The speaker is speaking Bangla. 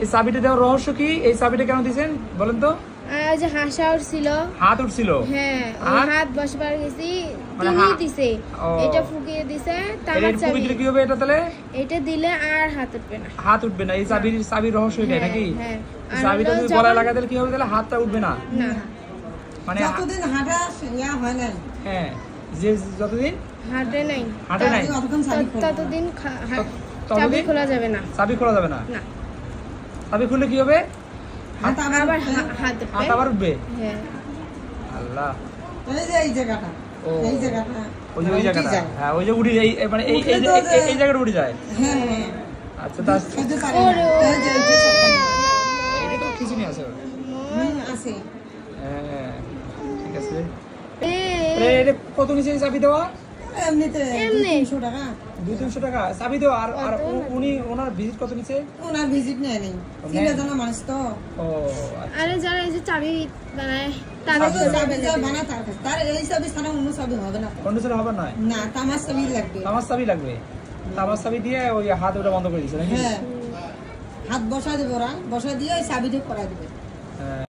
এই চাবিটা দেওয়ার রহস্য কি? এই চাবিটা কেন দিয়েছেন বলেন তো? ওই যে হাসা উঠছিল, হাত উঠছিল, হ্যাঁ হাত বসবার গেছি, তিনি দিছে, এটা ফুকিয়ে দিছে, তামার চাবি কি হবে এটা তাহলে? এটা দিলে আর হাত উঠবে না, হাত উঠবে না। এই চাবির রহস্য এটাই নাকি? হ্যাঁ, চাবিটা যদি গলায় লাগাই দিলে কি হবে তাহলে? হাতটা উঠবে না, না মানে যতদিন হাঁটা ইয়া হয় না, হ্যাঁ যে যতদিন হাঁটে নাই ততদিন চাবি খোলা যাবে না। চাবি খোলা যাবে না, না চাবি খুললে কি হবে? আবার হাত আবার উঠবে। হ্যাঁ আল্লাহ, এই জায়গাটা, এই জায়গাটা, ওই জায়গাটা, হ্যাঁ ওই যে উঠে যায়, মানে এই জায়গাটা উঠে যায়। হ্যাঁ হ্যাঁ, আচ্ছা তা এটা তো কিছু নেই আছে, আছে, হ্যাঁ ঠিক আছে। এটা কত নিচে চাবি দেওয়া? এমনিতে 200 টাকা, 200-300 টাকা চাবি দেওয়া। আর উনি ওনার ভিজিট কত নিচে? ওনার ভিজিট নেয় নেই, চিনে জানা মানুষ তো। ও আরে যারা এই যে চাবি বানায় তার এই চাবি ছাড়া অন্য চাবি হবে না, অন্য চাবি হবে না, না তামার চাবি লাগবে, তামার চাবি লাগবে। তামার চাবি দিয়ে ওই হাত ওটা বন্ধ করে দিয়েছে নাকি? হ্যাঁ হাত বসা দেবে, ওরা বসা দিয়ে ওই চাবি দিয়ে করা দেবে।